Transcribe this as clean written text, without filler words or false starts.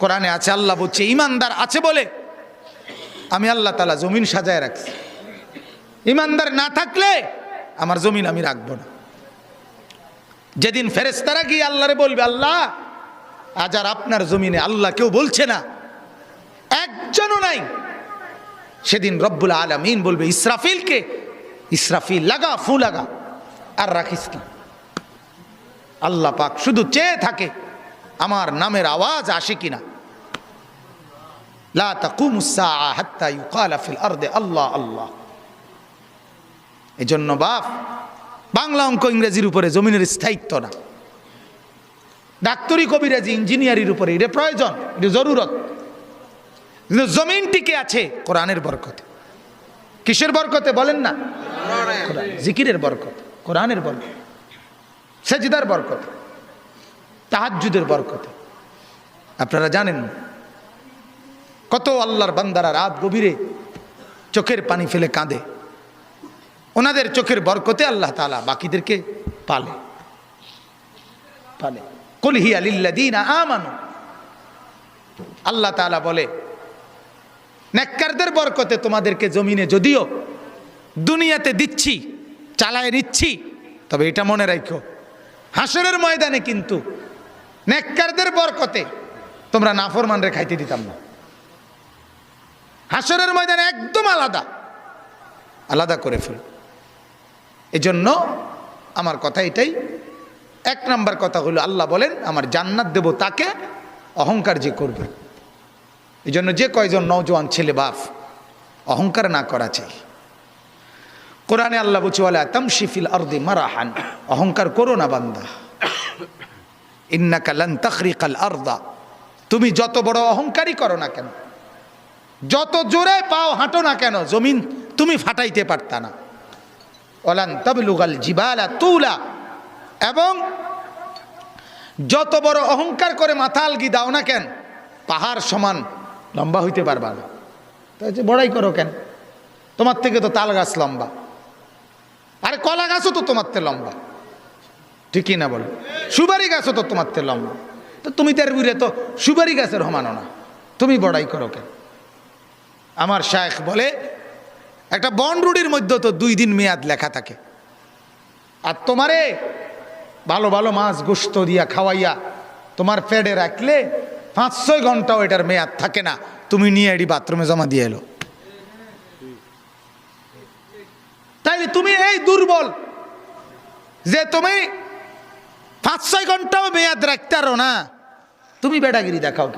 কোরআনে আছে, আল্লাহ বলছে ইমানদার আছে বলে আমি আল্লাহ তাআলা জমিন সাজায় রাখছি। ইমানদার না থাকলে আমার জমিন আমি রাখবো না। যেদিন ফেরেশতারা গিয়ে আল্লাহরে বলবে, আল্লাহ আজ আর আপনার জমিনে আল্লাহ কেউ বলছে না, একজনও নাই, সেদিন রব্বুল আলামিন বলবে ইসরাফিলকে, ইসরাফিল লাগা ফু লাগা আর রাখিস না। আল্লাহ পাক শুধু চেয়ে থাকে আমার নামের আওয়াজ আসে কিনা। লা তাকুমুস সাআ হাত্তা ইউকালা ফিল আরদি আল্লাহ আল্লাহ। এজন্য বাপ, বাংলা অঙ্ক ইংরেজির উপরে জমিনের স্থায়িত্ব না। ডাক্তারি কবিরাজি ইঞ্জিনিয়ারির উপরে এটা প্রয়োজন, এটা জরুরত। কিন্তু জমিন টিকে আছে কোরআনের বরকতে। কিসের বরকতে বলেন না? জিকিরের বরকত, কোরআনের বরকত, সেজদার বরকত, তাহাজ্জুদের বরকতে। আপনারা জানেন কত আল্লাহর বান্দারা রাত গভীরে চোখের পানি ফেলে কাঁদে। ওনাদের চোখের বরকতে আল্লাহ তাআলা বাকিদেরকে পালে পালে। কুল হিয়া লিল্লাযীনা আমানু, আল্লাহ তাআলা বলে নেককারদের বরকতে তোমাদেরকে জমিনে যদিও দুনিয়াতে দিচ্ছি, চালায় নিচ্ছি, তবে এটা মনে রাখো হাসরের ময়দানে কিন্তু নেককারদের বরকতে তোমরা নাফরমানরে খাইতে দিতাম না। হাসরের ময়দানে একদম আলাদা আলাদা করে ফেল। এজন্য আমার কথা এটাই, এক নাম্বার কথা হলো আল্লাহ বলেন আমার জান্নাত দেব তাকে অহংকার যে করবে। এজন্য যে কয়জন নওজোয়ান ছেলে বাপ অহংকার না করা চাই। কোরআনে আল্লাহ বলছে ওয়ালা তামশি ফিল আরদি মারাহান, অহংকার করো না বান্দা। ইন্নাকা লান তাখরিকাল আরদা, তুমি যত বড় অহংকারই করো না কেন, যত জোরে পাও হাঁটো না কেন, জমিন তুমি ফাটাইতে পারতা না। ওয়ালান তাবলুগাল জিবালা তুলা, এবং যত বড় অহংকার করে মাথা আলগি দাও না কেন, পাহাড় সমান লম্বা হইতে পারবা না। তাই যে বড়াই করো কেন, তোমার থেকে তো তাল গাছ লম্বা, আরে কলা গাছও তো তোমার থেকে লম্বা, ঠিকই না বলো? সুপারি গাছও তো তোমার থেকে লম্বা, তো তুমি তার বুড়ে তো সুপারি গাছের সমানো না, তুমি বড়াই করো কেন? আমার শায়েখ বলে একটা বনরুডির মধ্যে তো 2 দিন মেয়াদ লেখা থাকে, আর তোমারে ভালো ভালো মাছ গোশত দিয়া খাওয়াইয়া তোমার পেটে রাখলে 5-6 ঘন্টাও এটার মেয়াদ থাকে না, তুমি নিয়ে এটি বাথরুমে জমা দিয়ে এলো। তাইলে তুমি এই দুর্বল যে তুমি 5-6 ঘন্টাও মেয়াদ রাখতে পারো না, তুমি বেড়াগিরি দেখাও।